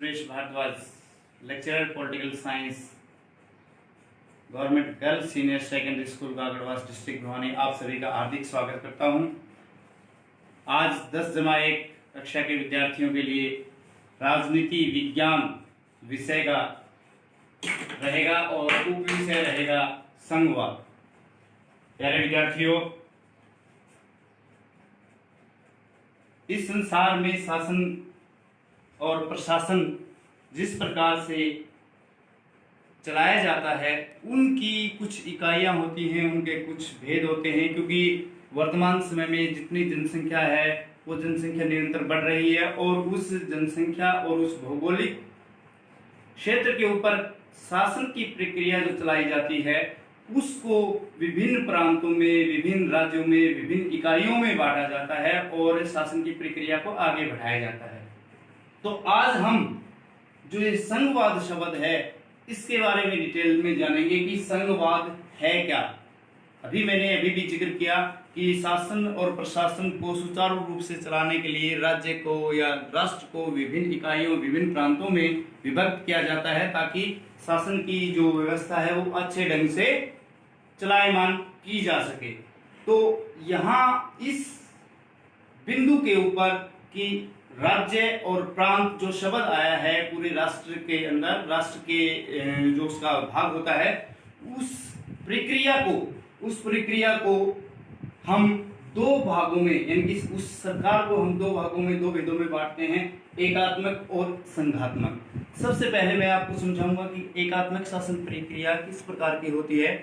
Suresh Bhardwaj, lecturer political science, government girls senior secondary school Gagadwas, district Bhiwani. आप सभी का हार्दिक स्वागत करता हूं। आज 10-1 कक्षा के विद्यार्थियों के लिए राजनीति विज्ञान विषय का रहेगा और उप विषय रहेगा संघवाद। प्यारे विद्यार्थियों, इस संसार में शासन और प्रशासन जिस प्रकार से चलाया जाता है, उनकी कुछ इकाइयां होती हैं, उनके कुछ भेद होते हैं। क्योंकि वर्तमान समय में जितनी जनसंख्या है वो जनसंख्या निरंतर बढ़ रही है और उस जनसंख्या और उस भौगोलिक क्षेत्र के ऊपर शासन की प्रक्रिया जो चलाई जाती है उसको विभिन्न प्रांतों में, विभिन्न राज्यों में, विभिन्न इकाइयों में बांटा जाता है और शासन की प्रक्रिया को आगे बढ़ाया जाता है। तो आज हम जो ये संघवाद शब्द है इसके बारे में डिटेल में जानेंगे कि संघवाद है क्या। मैंने अभी भी जिक्र किया कि शासन और प्रशासन को सुचारू रूप से चलाने के लिए राज्य को या राष्ट्र को विभिन्न इकाइयों, विभिन्न प्रांतों में विभक्त किया जाता है ताकि शासन की जो व्यवस्था है वो अच्छे ढंग से चलायमान की जा सके। तो यहाँ इस बिंदु के ऊपर कि राज्य और प्रांत जो शब्द आया है पूरे राष्ट्र के अंदर, राष्ट्र के जो उसका भाग होता है, उस प्रक्रिया को हम दो भागों में, यानी कि उस सरकार को हम दो भागों में, दो भेदों में बांटते हैं, एकात्मक और संघात्मक। सबसे पहले मैं आपको समझाऊंगा कि एकात्मक शासन प्रक्रिया किस प्रकार की होती है।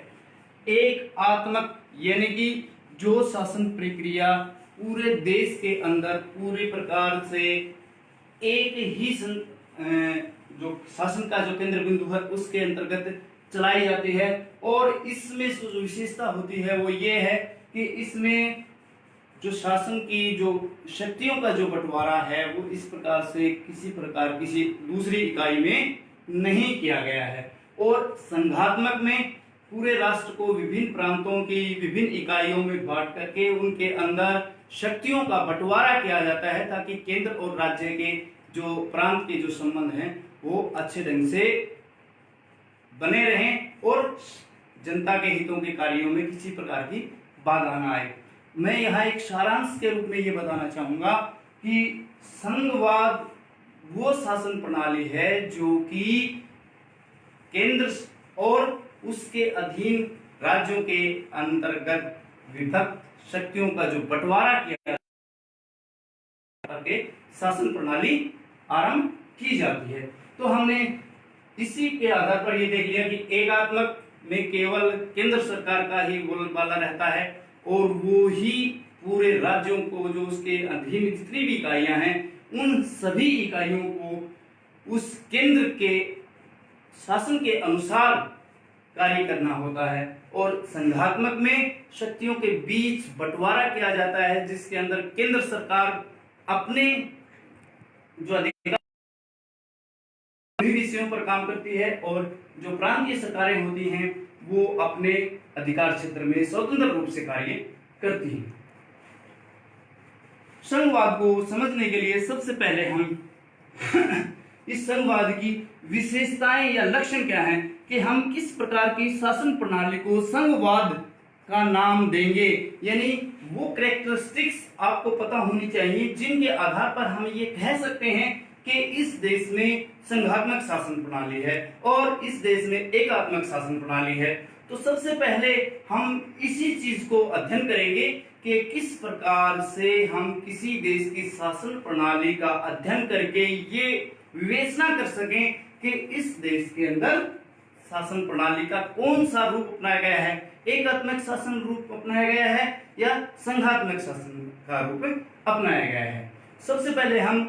एकात्मक यानी कि जो शासन प्रक्रिया पूरे देश के अंदर पूरे प्रकार से एक ही जो शासन का जो केंद्र बिंदु है उसके अंतर्गत चलाई जाती है। और इसमें जो विशेषता होती है वो ये है कि इसमें जो शासन की जो शक्तियों का जो बंटवारा है वो इस प्रकार से किसी दूसरी इकाई में नहीं किया गया है। और संघात्मक में पूरे राष्ट्र को विभिन्न प्रांतों की विभिन्न इकाइयों में बांट करके उनके अंदर शक्तियों का बंटवारा किया जाता है ताकि केंद्र और राज्य के जो प्रांत के जो संबंध हैं वो अच्छे ढंग से बने रहें और जनता के हितों के कार्यों में किसी प्रकार की बाधा न आए। मैं यहाँ एक सारांश के रूप में ये बताना चाहूंगा कि संघवाद वो शासन प्रणाली है जो कि केंद्र और उसके अधीन राज्यों के अंतर्गत विभक्त शक्तियों का जो बंटवारा किया करके शासन प्रणाली आरंभ की जाती है। तो हमने इसी के आधार पर ये देख लिया कि एकात्मक में केवल केंद्र सरकार का ही बोलबाला रहता है और वो ही पूरे राज्यों को, जो उसके अधीन जितनी भी इकाइयां हैं, उन सभी इकाइयों को उस केंद्र के शासन के अनुसार कार्य करना होता है। और संघात्मक में शक्तियों के बीच बंटवारा किया जाता है जिसके अंदर केंद्र सरकार अपने जो अधिकार विषयों पर काम करती है और जो प्रांतीय सरकारें होती हैं वो अपने अधिकार क्षेत्र में स्वतंत्र रूप से कार्य करती हैं। संघवाद को समझने के लिए सबसे पहले हम इस संघवाद की विशेषताएं या लक्षण क्या हैं कि हम किस प्रकार की शासन प्रणाली को संघवाद का नाम देंगे, यानी वो कैरेक्टरिस्टिक्स आपको पता होनी चाहिए जिनके आधार पर हम ये कह सकते हैं कि इस देश में संघात्मक शासन प्रणाली है और इस देश में एकात्मक शासन प्रणाली है। तो सबसे पहले हम इसी चीज को अध्ययन करेंगे कि किस प्रकार से हम किसी देश की शासन प्रणाली का अध्ययन करके ये विवेचना कर सकें कि इस देश के अंदर शासन प्रणाली का कौन सा रूप अपनाया गया है, एकात्मक शासन रूप अपनाया गया है या संघात्मक शासन का रूप अपनाया गया है। सबसे पहले हम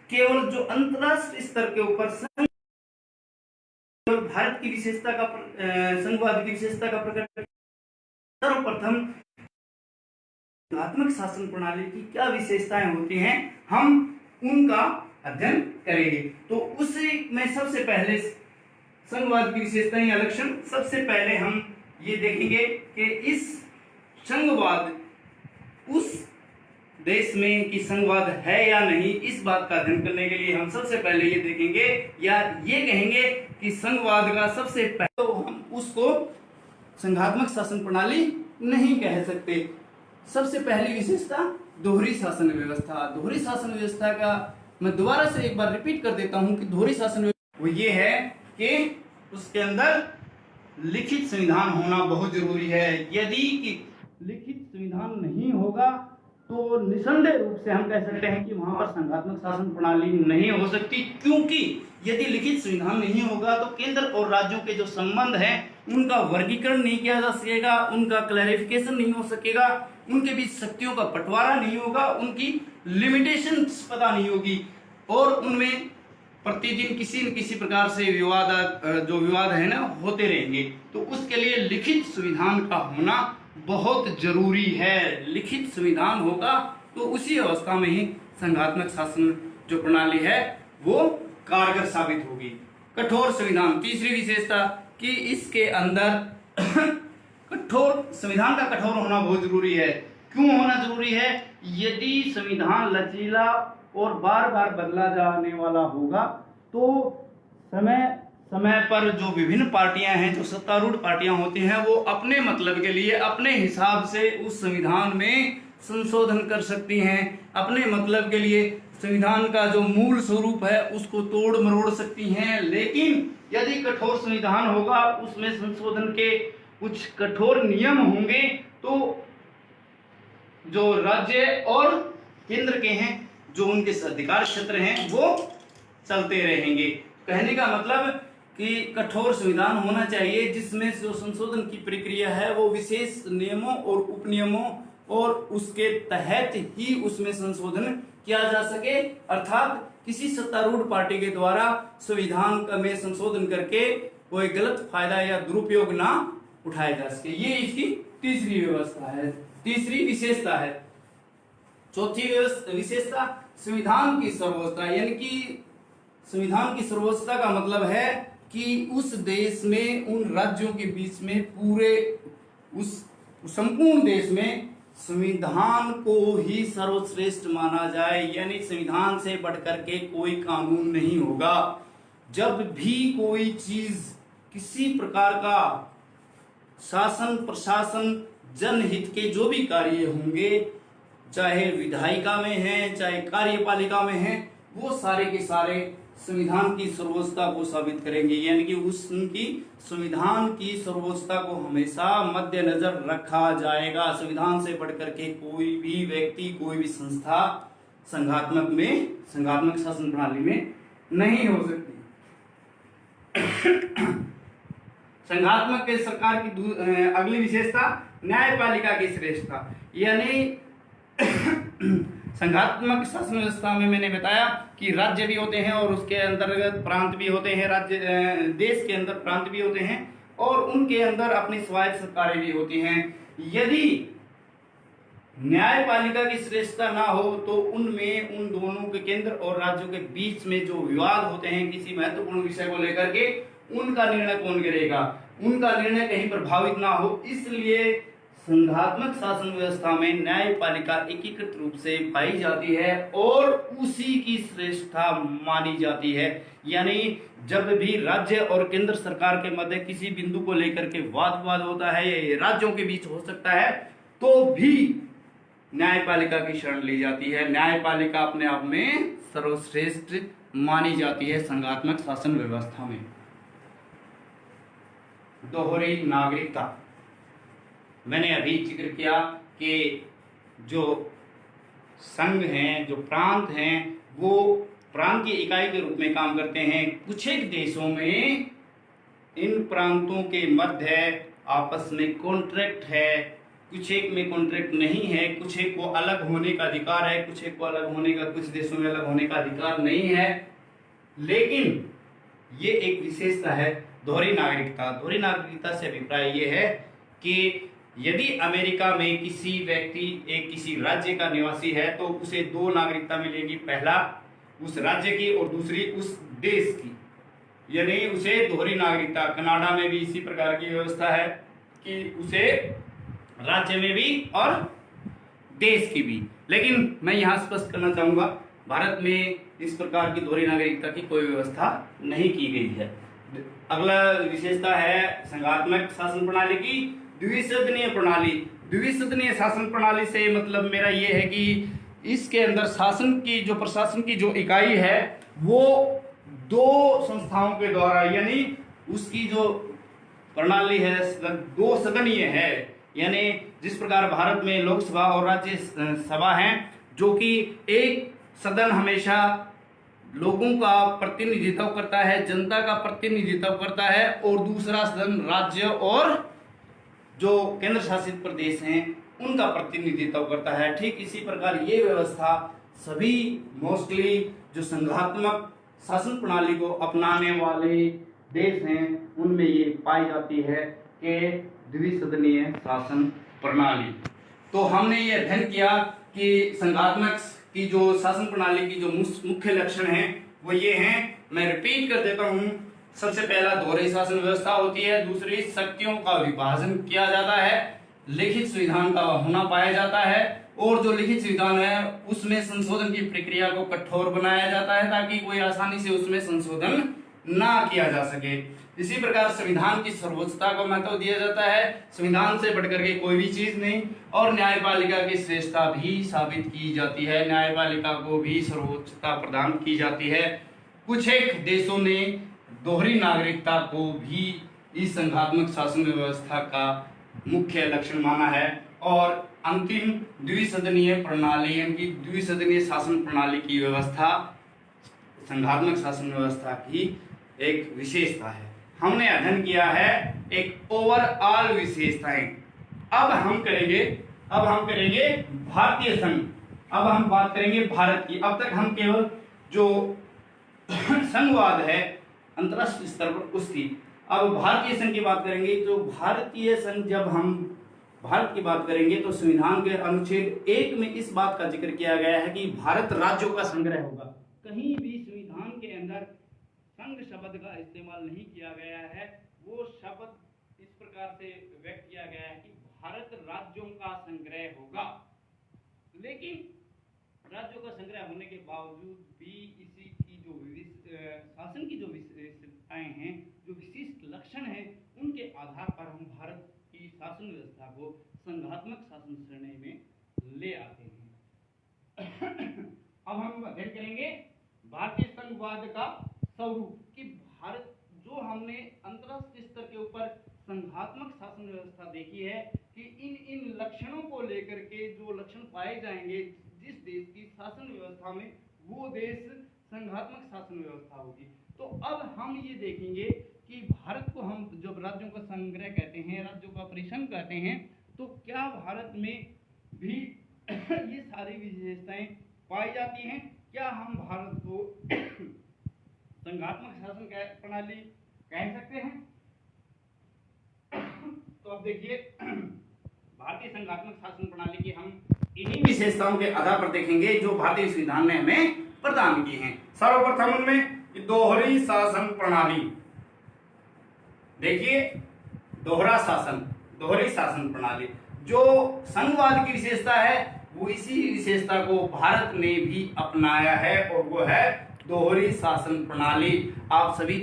केवल जो अंतरराष्ट्रीय स्तर के ऊपर भारत की विशेषता का, संघवाद की विशेषता का प्रकट, सर्वप्रथम संघात्मक शासन प्रणाली की क्या विशेषताएं होती हैं हम उनका अध्ययन करेंगे। तो उसी में सबसे पहले संघवाद की विशेषताएं या लक्षण, सबसे पहले हम ये देखेंगे कि इस संघवाद उस देश में कि संघवाद है या नहीं, इस बात का अध्ययन करने के लिए हम सबसे पहले ये देखेंगे या ये कहेंगे कि संघवाद का सबसे पहले तो हम उसको संघात्मक शासन प्रणाली नहीं कह सकते। सबसे पहली विशेषता दोहरी शासन व्यवस्था। दोहरी शासन व्यवस्था का मैं दोबारा से एक बार रिपीट कर देता हूं कि दोहरी शासन व्यवस्था वो ये है कि उसके अंदर लिखित संविधान होना बहुत जरूरी है। यदि कि लिखित संविधान नहीं होगा तो निसंदेह रूप से हम कह सकते हैं कि वहां पर संघात्मक शासन प्रणाली नहीं हो सकती, क्योंकि यदि लिखित संविधान नहीं होगा तो केंद्र और राज्यों के जो संबंध हैं उनका वर्गीकरण नहीं किया जा सकेगा, उनका क्लैरिफिकेशन नहीं हो सकेगा, उनके बीच शक्तियों का बंटवारा नहीं होगा, उनकी लिमिटेशंस पता नहीं होगी और उनमें प्रतिदिन किसी न किसी प्रकार से विवाद है ना होते रहेंगे। तो उसके लिए लिखित संविधान का होना बहुत जरूरी है। लिखित संविधान होगा तो उसी अवस्था में ही संघात्मक शासन जो प्रणाली है वो कारगर साबित होगी। कठोर संविधान, तीसरी विशेषता कि इसके अंदर कठोर संविधान का कठोर होना बहुत जरूरी है। क्यों होना जरूरी है? यदि संविधान लचीला और बार बार बदला जाने वाला होगा तो समय समय पर जो विभिन्न पार्टियां हैं, जो सत्तारूढ़ पार्टियां होती हैं, वो अपने मतलब के लिए अपने हिसाब से उस संविधान में संशोधन कर सकती हैं। अपने मतलब के लिए संविधान का जो मूल स्वरूप है उसको तोड़ मरोड़ सकती हैं। लेकिन यदि कठोर संविधान होगा, उसमें संशोधन के कुछ कठोर नियम होंगे तो जो राज्य और केंद्र के हैं, जो उनके अधिकार क्षेत्र हैं, वो चलते रहेंगे। कहने का मतलब कि कठोर संविधान होना चाहिए जिसमें जो संशोधन की प्रक्रिया है वो विशेष नियमों और उपनियमों और उसके तहत ही उसमें संशोधन किया जा सके, अर्थात किसी सत्तारूढ़ पार्टी के द्वारा संविधान में संशोधन करके कोई गलत फायदा या दुरुपयोग ना उठाया जा सके। ये इसकी तीसरी व्यवस्था है, तीसरी विशेषता है। चौथी विशेषता संविधान की सर्वोच्चता, यानी कि संविधान की सर्वोच्चता का मतलब है कि उस देश में उन राज्यों के बीच में पूरे उस संपूर्ण देश में संविधान को ही सर्वश्रेष्ठ माना जाए, यानी संविधान से बढ़कर के कोई कानून नहीं होगा। जब भी कोई चीज किसी प्रकार का शासन प्रशासन जनहित के जो भी कार्य होंगे, चाहे विधायिका में है चाहे कार्यपालिका में है, वो सारे के सारे संविधान की सर्वोच्चता को साबित करेंगे। यानी कि उनकी संविधान की सर्वोच्चता को हमेशा मद्देनजर रखा जाएगा। संविधान से बढ़कर के कोई भी व्यक्ति, कोई भी संस्था संघात्मक शासन प्रणाली में नहीं हो सकती। संघात्मक के सरकार की अगली विशेषता न्यायपालिका की श्रेष्ठता, यानी संघात्मक शासन व्यवस्था में मैंने बताया कि राज्य भी होते हैं और उसके अंतर्गत प्रांत भी होते हैं, देश के अंदर प्रांत भी होते हैं और उनके अंदर अपनी स्वायत्त सरकारें भी होती हैं। यदि न्यायपालिका की श्रेष्ठता ना हो तो उनमें उन दोनों के केंद्र और राज्यों के बीच में जो विवाद होते हैं किसी महत्वपूर्ण विषय को लेकर के, उनका निर्णय कौन करेगा, उनका निर्णय कहीं प्रभावित ना हो, इसलिए संघात्मक शासन व्यवस्था में न्यायपालिका एकीकृत रूप से पाई जाती है और उसी की श्रेष्ठता मानी जाती है। यानी जब भी राज्य और केंद्र सरकार के मध्य किसी बिंदु को लेकर के वाद विवाद होता है, ये राज्यों के बीच हो सकता है, तो भी न्यायपालिका की शरण ली जाती है। न्यायपालिका अपने आप में सर्वश्रेष्ठ मानी जाती है संघात्मक शासन व्यवस्था में। दोहरी नागरिकता, मैंने अभी जिक्र किया कि जो संघ हैं, जो प्रांत हैं, वो प्रांत की इकाई के रूप में काम करते हैं। कुछ एक देशों में इन प्रांतों के मध्य आपस में कॉन्ट्रैक्ट है, कुछ एक में कॉन्ट्रैक्ट नहीं है, कुछ एक को अलग होने का अधिकार है, कुछ एक को अलग होने का, कुछ देशों में अलग होने का अधिकार नहीं है। लेकिन ये एक विशेषता है दोहरी नागरिकता। दोहरी नागरिकता से अभिप्राय ये है कि यदि अमेरिका में किसी व्यक्ति एक किसी राज्य का निवासी है तो उसे दो नागरिकता मिलेगी, पहला उस राज्य की और दूसरी उस देश की, यानी उसे दोहरी नागरिकता। कनाडा में भी इसी प्रकार की व्यवस्था है कि उसे राज्य में भी और देश की भी। लेकिन मैं यहाँ स्पष्ट करना चाहूंगा, भारत में इस प्रकार की दोहरी नागरिकता की कोई व्यवस्था नहीं की गई है। अगला विशेषता है संघात्मक शासन प्रणाली की द्विसदनीय प्रणाली। द्विसदनीय शासन प्रणाली से मतलब मेरा ये है कि इसके अंदर शासन की जो प्रशासन की जो इकाई है वो दो संस्थाओं के द्वारा, यानी उसकी जो प्रणाली है दो सदनीय है। यानी जिस प्रकार भारत में लोकसभा और राज्य सभा हैं, जो कि एक सदन हमेशा लोगों का प्रतिनिधित्व करता है, जनता का प्रतिनिधित्व करता है, और दूसरा सदन राज्य और जो केंद्र शासित प्रदेश हैं उनका प्रतिनिधित्व करता है। ठीक इसी प्रकार ये व्यवस्था सभी मोस्टली जो संघात्मक शासन प्रणाली को अपनाने वाले देश हैं उनमें ये पाई जाती है कि द्विसदनीय शासन प्रणाली। तो हमने ये अध्ययन किया कि संघात्मक की जो शासन प्रणाली की जो मुख्य लक्षण हैं वो ये हैं। मैं रिपीट कर देता हूं। सबसे पहला दोहरी शासन व्यवस्था होती है, दूसरी शक्तियों का विभाजन किया जाता है, लिखित संविधान का होना पाया जाता है, और जो लिखित संविधान है उसमें संशोधन की प्रक्रिया को कठोर बनाया जाता है ताकि कोई आसानी से उसमें संशोधन ना किया जा सके। इसी प्रकार संविधान की सर्वोच्चता को महत्व दिया जाता है, संविधान से बढ़कर के कोई भी चीज नहीं, और न्यायपालिका की श्रेष्ठता भी साबित की जाती है, न्यायपालिका को भी सर्वोच्चता प्रदान की जाती है। कुछ एक देशों ने दोहरी नागरिकता को भी इस संघात्मक शासन व्यवस्था का मुख्य लक्षण माना है। और अंतिम द्विसदनीय प्रणाली यानी द्विसदनीय शासन प्रणाली की व्यवस्था संघात्मक शासन व्यवस्था की एक विशेषता है। हमने अध्ययन किया है एक ओवरऑल विशेषताएं। अब हम करेंगे भारतीय संघ। अब हम बात करेंगे भारत की। अब तक हम केवल जो संघवाद है अंतरराष्ट्रीय स्तर पर उसकी, अब भारतीय संघ की बात करेंगे। तो भारतीय संघ, जब हम भारत की बात करेंगे तो संविधान के अनुच्छेद 1 में इस बात का जिक्र किया गया है कि भारत राज्यों का संग्रह होगा। कहीं भी संविधान के अंदर संघ शब्द का इस्तेमाल नहीं किया गया है। वो शब्द इस प्रकार से व्यक्त किया गया है कि भारत राज्यों का संग्रह होगा। लेकिन राज्यों का संग्रह होने के बावजूद भी इसी की जो शासन की जो विशेषताएं हैं, जो विशिष्ट लक्षण हैं, उनके आधार पर हम भारत की शासन व्यवस्था को संघात्मक शासन श्रेणी में ले आते हैं। अब हम अध्ययन करेंगे भारतीय संघवाद का स्वरूप, कि भारत जो हमने अंतरराष्ट्रीय स्तर के ऊपर संघात्मक शासन व्यवस्था देखी है कि इन लक्षणों को लेकर के जो लक्षण पाए जाएंगे जिस देश की शासन व्यवस्था में, वो देश संघात्मक शासन व्यवस्था होगी। तो अब हम ये देखेंगे कि भारत को हम जब राज्यों का संग्रह कहते हैं, राज्यों का परिसंघ कहते हैं, तो क्या भारत में भी ये सारी विशेषताएं पाई जाती हैं? क्या हम भारत को संघात्मक शासन प्रणाली कह सकते हैं? तो अब देखिए, भारतीय संघात्मक शासन प्रणाली की हम इन्हीं विशेषताओं के आधार पर देखेंगे जो भारतीय संविधान ने हमें प्रदान की हैं। सर्वप्रथम उनमें दोहरी शासन प्रणाली। देखिए, दोहरी शासन प्रणाली जो संघवाद की विशेषता है, वो इसी विशेषता को भारत ने भी अपनाया है, और वो है दोहरी शासन प्रणाली। आप सभी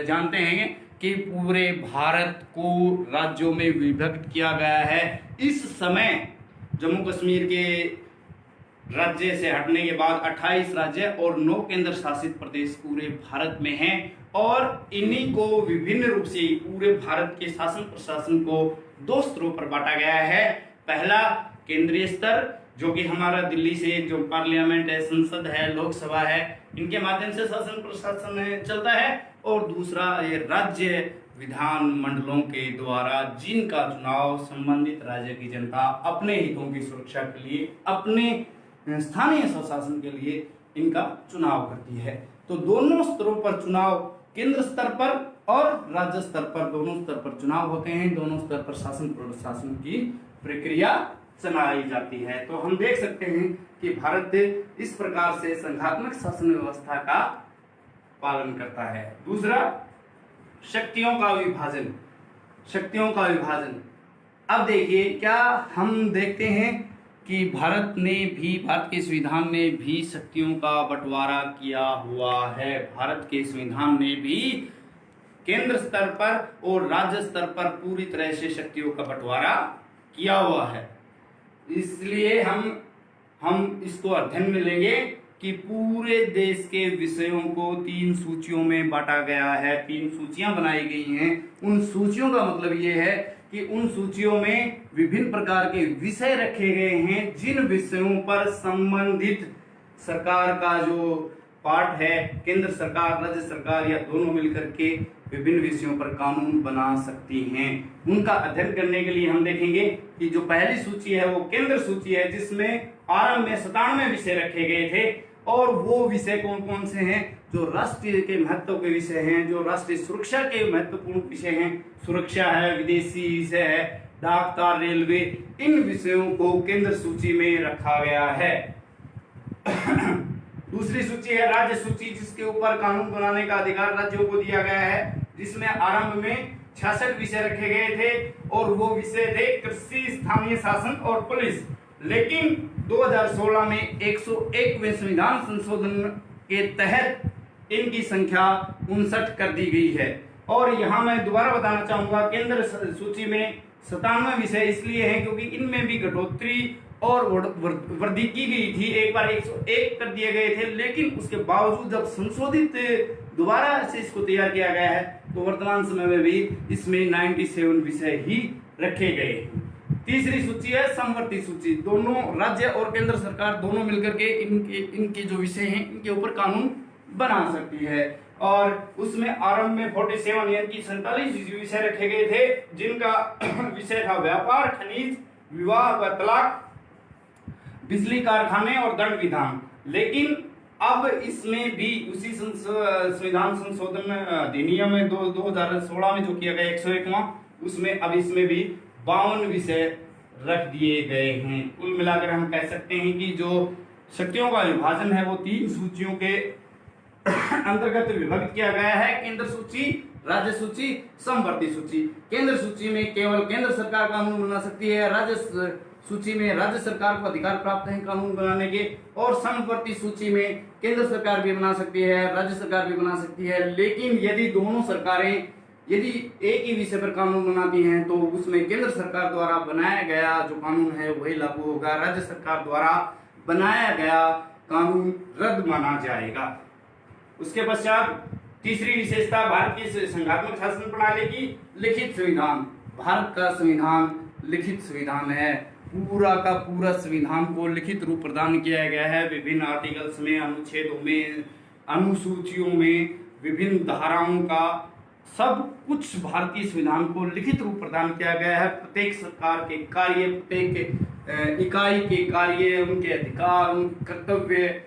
जानते हैं कि पूरे भारत को राज्यों में विभक्त किया गया है। इस समय जम्मू कश्मीर के राज्य से हटने के बाद 28 राज्य और 9 केंद्र शासित प्रदेश पूरे भारत में हैं, और इन्हीं को विभिन्न रूप से पूरे भारत के शासन प्रशासन को 2 स्तरों पर बांटा गया है। पहला केंद्रीय स्तर, जो कि हमारा दिल्ली से जो पार्लियामेंट है, संसद है, लोकसभा है, इनके माध्यम से शासन प्रशासन चलता है, और दूसरा ये राज्य विधान मंडलों के द्वारा जिनका चुनाव संबंधित राज्य की जनता अपने हितों की सुरक्षा के लिए, अपने स्थानीय स्वशासन के लिए इनका चुनाव करती है। तो दोनों स्तरों पर चुनाव, केंद्र स्तर पर और राज्य स्तर पर, दोनों स्तर पर चुनाव होते हैं। दोनों स्तर पर शासन प्रशासन की प्रक्रिया चलाई जाती है। तो हम देख सकते हैं कि भारत इस प्रकार से संघात्मक शासन व्यवस्था का पालन करता है। दूसरा, शक्तियों का विभाजन। अब देखिए, क्या हम देखते हैं कि भारत के संविधान ने भी शक्तियों का बंटवारा किया हुआ है। भारत के संविधान ने भी केंद्र स्तर पर और राज्य स्तर पर पूरी तरह से शक्तियों का बंटवारा किया हुआ है। इसलिए हम इसको अध्ययन में लेंगे कि पूरे देश के विषयों को 3 सूचियों में बांटा गया है, 3 सूचियां बनाई गई हैं। उन सूचियों का मतलब ये है कि उन सूचियों में विभिन्न प्रकार के विषय रखे गए हैं, जिन विषयों पर संबंधित सरकार का जो पार्ट है, केंद्र सरकार, राज्य सरकार या दोनों मिलकर के विभिन्न विषयों पर कानून बना सकती हैं। उनका अध्ययन करने के लिए हम देखेंगे कि जो पहली सूची है वो केंद्र सूची है, जिसमें आरंभ में 97 विषय रखे गए थे। और वो विषय कौन कौन से हैं? जो राष्ट्रीय के महत्व के विषय हैं, जो राष्ट्रीय सुरक्षा के महत्वपूर्ण विषय हैं, सुरक्षा है, विदेशी विषय है, डाक तार, रेलवे, इन विषयों को केंद्र सूची में रखा गया है। दूसरी सूची है राज्य सूची, जिसके ऊपर कानून बनाने का अधिकार राज्यों को दिया गया है, जिसमें आरंभ में 66 विषय रखे गए थे और वो विषय थे कृषि, स्थानीय शासन और पुलिस। लेकिन 2016 में 101वें संविधान संशोधन के तहत इनकी संख्या 59 कर दी गई है। और यहाँ मैं दोबारा बताना चाहूंगा, केंद्र सूची में 97 विषय इसलिए हैं क्योंकि इनमें भी घटोतरी और वृद्धि की गई थी। एक बार 101 कर दिए गए थे, लेकिन उसके बावजूद जब संशोधित दोबारा से इसको तैयार किया गया है तो वर्तमान समय में भी इसमें 97 विषय ही रखे गए। तीसरी सूची है समवर्ती सूची, दोनों राज्य और केंद्र सरकार दोनों मिलकर के इनके जो विषय हैं इनके ऊपर कानून बना सकती है। और उसमें आरंभ में 47 यानी कि 47 विषय रखे गए थे, जिनका विषय था व्यापार, खनिज, विवाह व तलाक, बिजली कारखाने और दंड विधान। लेकिन अब इसमें भी उसी संविधान संशोधन अधिनियम में 2016 में जो किया गया 101वां, उसमें अब इसमें भी 52 विषय रख दिए गए हैं। कुल मिलाकर हम कह सकते हैं कि जो शक्तियों का विभाजन है वो 3 सूचियों के अंतर्गत विभाजित किया गया है, केंद्र सूची, राज्य सूची, समवर्ती सूची। केंद्र सूची में केवल केंद्र सरकार कानून बना सकती है, राज्य सूची में राज्य सरकार को अधिकार प्राप्त है कानून बनाने के, और समवर्ती सूची में केंद्र सरकार भी बना सकती है, राज्य सरकार भी बना सकती है। लेकिन यदि दोनों सरकारें यदि एक ही विषय पर कानून बनाती हैं तो उसमें केंद्र सरकार द्वारा बनाया गया जो कानून है वही लागू होगा, राज्य सरकार द्वारा बनाया गया कानून रद्द माना जाएगा। उसके पश्चात तीसरी विशेषता भारत की संघात्मक शासन प्रणाली की लिखित संविधान। भारत का संविधान लिखित संविधान है, पूरा का पूरा संविधान को लिखित रूप प्रदान किया गया है। विभिन्न आर्टिकल्स में, अनुच्छेदों में, अनुसूचियों में, विभिन्न धाराओं का सब कुछ भारतीय संविधान को लिखित रूप प्रदान किया गया है। प्रत्येक सरकार के कार्य, प्रत्येक इकाई के कार्य, उनके अधिकार, उनके कर्तव्य,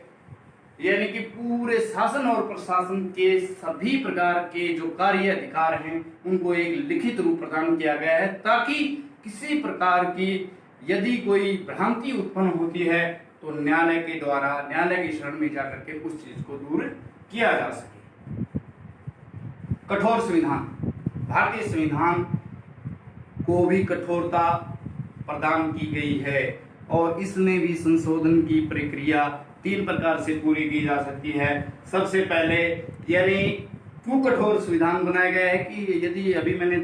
यानी कि पूरे शासन और प्रशासन के सभी प्रकार के जो कार्य अधिकार हैं उनको एक लिखित रूप प्रदान किया गया है, ताकि किसी प्रकार की यदि कोई भ्रांति उत्पन्न होती है तो न्यायालय के द्वारा, न्यायालय की शरण में जाकर के उस चीज को दूर किया जा सके। कठोर संविधान, भारतीय संविधान को भी कठोरता प्रदान की गई है और इसमें भी संशोधन की प्रक्रिया 3 प्रकार से पूरी की जा सकती है। सबसे पहले यानी क्यों कठोर संविधान बनाया गया है कि यदि अभी मैंने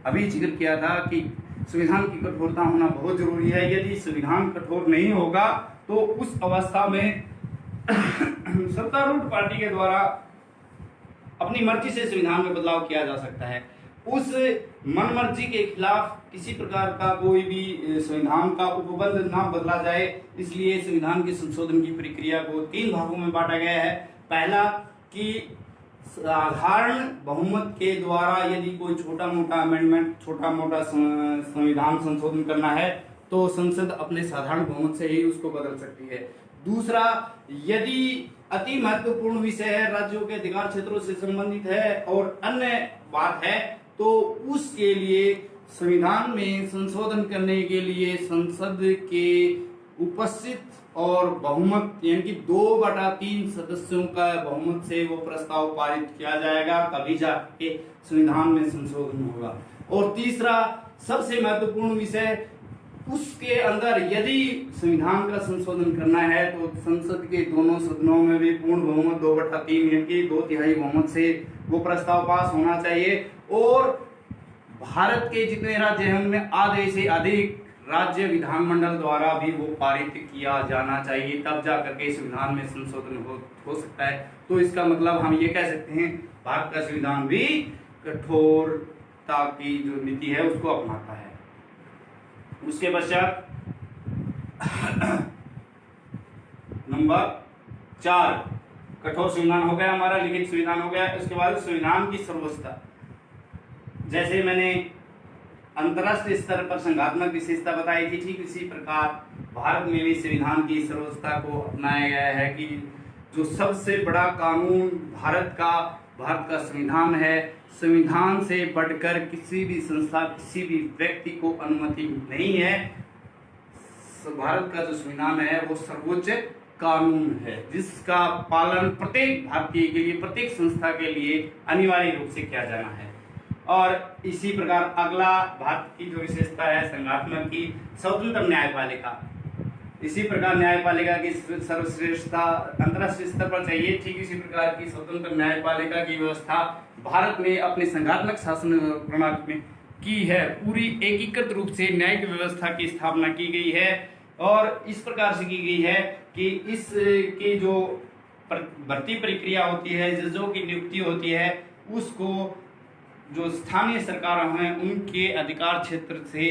अभी जिक्र किया था कि संविधान की कठोरता होना बहुत जरूरी है। यदि संविधान कठोर नहीं होगा तो उस अवस्था में सत्तारूढ़ पार्टी के द्वारा अपनी मर्जी से संविधान में बदलाव किया जा सकता है। उस मनमर्जी के खिलाफ किसी प्रकार का कोई भी संविधान का उपबंध ना बदला जाए, इसलिए संविधान के संशोधन की प्रक्रिया को 3 भागों में बांटा गया है। पहला कि साधारण बहुमत के द्वारा यदि कोई छोटा मोटा अमेंडमेंट, छोटा मोटा संविधान संशोधन करना है तो संसद अपने साधारण बहुमत से ही उसको बदल सकती है। दूसरा, यदि अति महत्वपूर्ण विषय है, राज्यों के अधिकार क्षेत्रों से संबंधित है और अन्य बात है, तो उसके लिए संविधान में संशोधन करने के लिए संसद के उपस्थित और बहुमत यानी कि 2/3 सदस्यों का बहुमत से वो प्रस्ताव पारित किया जाएगा, तभी जाके संविधान में संशोधन होगा। और तीसरा सबसे महत्वपूर्ण विषय उसके अंदर यदि संविधान का संशोधन करना है तो संसद के दोनों सदनों में भी पूर्ण बहुमत 2/3 यानी कि 2/3 बहुमत से वो प्रस्ताव पास होना चाहिए। और भारत के जितने राज्य हैं उनमें आधे से अधिक राज्य विधानमंडल द्वारा भी वो पारित किया जाना चाहिए, तब जा करके संविधान में संशोधन हो सकता है। तो इसका मतलब हम ये कह सकते हैं भारत का संविधान भी कठोरता की जो नीति है उसको अपनाता है। उसके पश्चात नंबर 4 कठोर संविधान हो गया हमारा, लिखित संविधान हो गया। उसके बाद संविधान की सर्वोच्चता, जैसे मैंने अंतरराष्ट्रीय स्तर पर संघात्मक विशेषता बताई थी, ठीक इसी प्रकार भारत में भी संविधान की सर्वोच्चता को अपनाया गया है कि जो सबसे बड़ा कानून भारत का संविधान है। संविधान से बढ़कर किसी भी संस्था, किसी भी व्यक्ति को अनुमति नहीं है। भारत का जो संविधान है वो सर्वोच्च कानून है जिसका पालन प्रत्येक भारतीय के लिए, प्रत्येक संस्था के लिए अनिवार्य रूप से किया जाना है। और इसी प्रकार अगला भारत की जो विशेषता है संघात्मक की, स्वतंत्र न्यायपालिका। इसी प्रकार न्यायपालिका की सर्वश्रेष्ठता अंतरराष्ट्रीय स्तर पर चाहिए, ठीक इसी प्रकार की स्वतंत्र न्यायपालिका की व्यवस्था भारत ने अपने संघात्मक शासन प्रणाली में की है। पूरी एकीकृत रूप से न्यायिक व्यवस्था की स्थापना की गई है और इस प्रकार से की गई है कि इसकी जो भर्ती प्रक्रिया होती है, जजों की नियुक्ति होती है, उसको जो स्थानीय सरकार हैं उनके अधिकार क्षेत्र से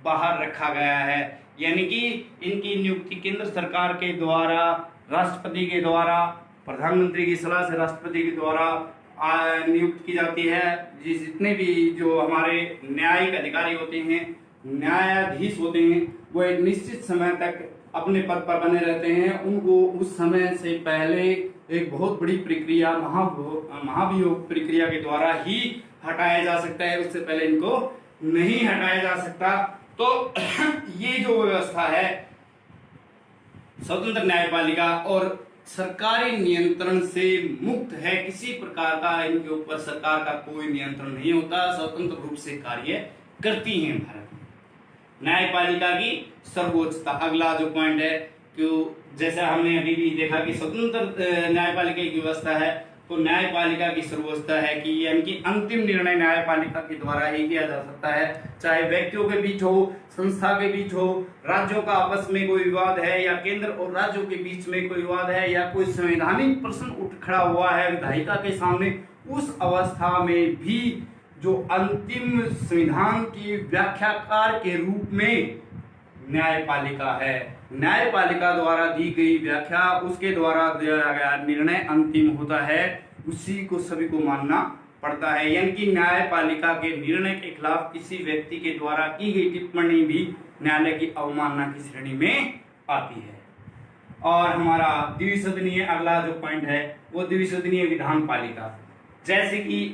बाहर रखा गया है। यानी कि इनकी नियुक्ति केंद्र सरकार के द्वारा, राष्ट्रपति के द्वारा, प्रधानमंत्री की सलाह से राष्ट्रपति के द्वारा नियुक्त की जाती है। जितने भी जो हमारे न्यायिक अधिकारी होते हैं, न्यायाधीश होते हैं, वो एक निश्चित समय तक अपने पद पर बने रहते हैं। उनको उस समय से पहले एक बहुत बड़ी प्रक्रिया, महाभियोग प्रक्रिया के द्वारा ही हटाया जा सकता है, उससे पहले इनको नहीं हटाया जा सकता। तो ये जो व्यवस्था है स्वतंत्र न्यायपालिका और सरकारी नियंत्रण से मुक्त है, किसी प्रकार का इनके ऊपर सरकार का कोई नियंत्रण नहीं होता, स्वतंत्र रूप से कार्य करती हैं भारत में। न्यायपालिका की सर्वोच्चता अगला जो पॉइंट है, क्यों जैसा हमने अभी भी देखा कि स्वतंत्र न्यायपालिका की व्यवस्था है, तो न्यायपालिका की सर्वोच्चता है कि यानी कि अंतिम निर्णय न्यायपालिका के द्वारा ही किया जा सकता है। चाहे व्यक्तियों के बीच हो, संस्था के बीच हो, राज्यों का आपस में कोई विवाद है, या केंद्र और राज्यों के बीच में कोई विवाद है, या कोई संवैधानिक प्रश्न उठ खड़ा हुआ है विधायिका के सामने, उस अवस्था में भी जो अंतिम संविधान की व्याख्याकार के रूप में न्यायपालिका है, न्यायपालिका द्वारा दी गई व्याख्या, उसके द्वारा दिया गया निर्णय अंतिम होता है, उसी को सभी को मानना पड़ता है। यानी कि न्यायपालिका के निर्णय के खिलाफ किसी व्यक्ति के द्वारा की गई टिप्पणी भी न्यायालय की अवमानना की श्रेणी में आती है। और हमारा द्विसदनीय अगला जो पॉइंट है वो द्विसदनीय विधानपालिका, जैसे कि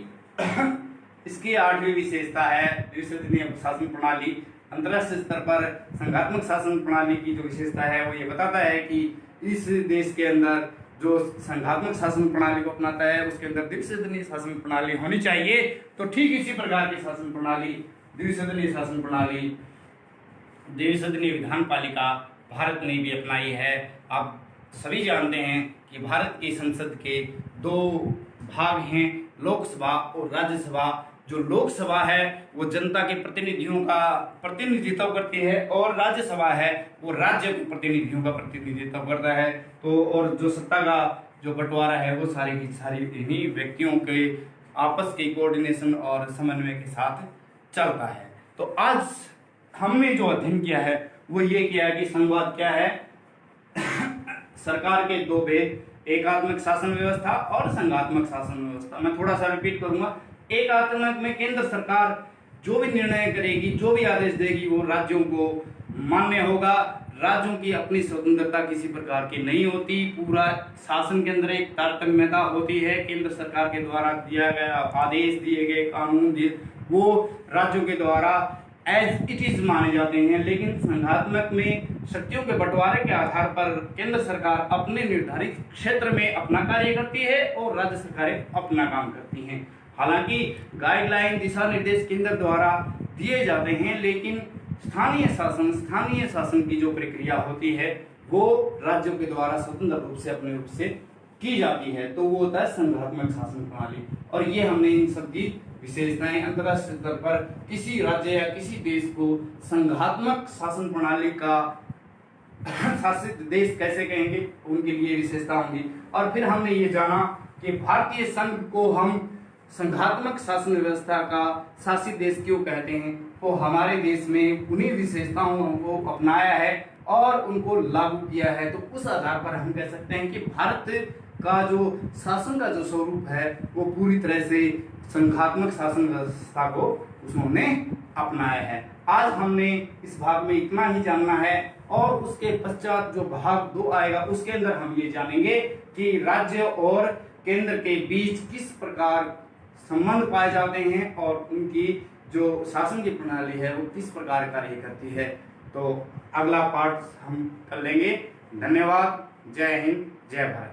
इसकी 8वीं विशेषता है द्विसदनीय शासन प्रणाली। अंतरराष्ट्रीय स्तर पर संघात्मक शासन प्रणाली की जो विशेषता है वो ये बताता है कि इस देश के अंदर जो संघात्मक शासन प्रणाली को अपनाता है उसके अंदर द्विसदनीय शासन प्रणाली होनी चाहिए। तो ठीक इसी प्रकार की शासन प्रणाली, द्विसदनीय शासन प्रणाली, द्विसदनीय विधानपालिका भारत ने भी अपनाई है। आप सभी जानते हैं कि भारत की संसद के 2 भाग हैं, लोकसभा और राज्यसभा। जो लोकसभा है वो जनता के प्रतिनिधियों का प्रतिनिधित्व करती है और राज्यसभा है वो राज्य के प्रतिनिधियों का प्रतिनिधित्व करता है। तो और जो सत्ता का जो बंटवारा है वो सारी की सारी इन्हीं व्यक्तियों के आपस के कोऑर्डिनेशन और समन्वय के साथ चलता है। तो आज हमने जो अध्ययन किया है वो ये किया है कि संवाद क्या है, सरकार के 2 भेद, एकात्मक शासन व्यवस्था और संघात्मक शासन व्यवस्था। मैं थोड़ा सा रिपीट करूंगा। एकात्मक में केंद्र सरकार जो भी निर्णय करेगी, जो भी आदेश देगी वो राज्यों को मान्य होगा। राज्यों की अपनी स्वतंत्रता किसी प्रकार की नहीं होती, पूरा शासन के अंदर एक तारतम्यता होती है। केंद्र सरकार के द्वारा दिया गया आदेश, दिए गए कानून वो राज्यों के द्वारा एज इट इज माने जाते हैं। लेकिन संघात्मक में शक्तियों के बंटवारे के आधार पर केंद्र सरकार अपने निर्धारित क्षेत्र में अपना कार्य करती है और राज्य सरकारें अपना काम करती हैं। हालांकि गाइडलाइन, दिशा निर्देश केंद्र द्वारा दिए जाते हैं, लेकिन स्थानीय शासन की जो प्रक्रिया होती है वो राज्यों के द्वारा स्वतंत्र रूप से अपने रूप से की जाती है, तो वो होता है संघात्मक शासन प्रणाली। और ये हमने इन सब की विशेषताएं अंतरराष्ट्रीय स्तर पर किसी राज्य या किसी देश को संघात्मक शासन प्रणाली का शासित देश कैसे कहेंगे, उनके लिए विशेषता होंगी। और फिर हमने ये जाना कि भारतीय संघ को हम संघात्मक शासन व्यवस्था का शासित देश क्यों कहते हैं, तो हमारे देश में उन्हीं विशेषताओं को अपनाया है और उनको लागू किया है। तो उस आधार पर हम कह सकते हैं कि भारत का जो शासन का जो स्वरूप है वो पूरी तरह से संघात्मक शासन व्यवस्था को उन्होंने अपनाया है। आज हमने इस भाग में इतना ही जानना है और उसके पश्चात जो भाग 2 आएगा उसके अंदर हम ये जानेंगे कि राज्य और केंद्र के बीच किस प्रकार संबंध पाए जाते हैं और उनकी जो शासन की प्रणाली है वो किस प्रकार कार्य करती है। तो अगला पार्ट हम कर लेंगे। धन्यवाद। जय हिंद, जय भारत।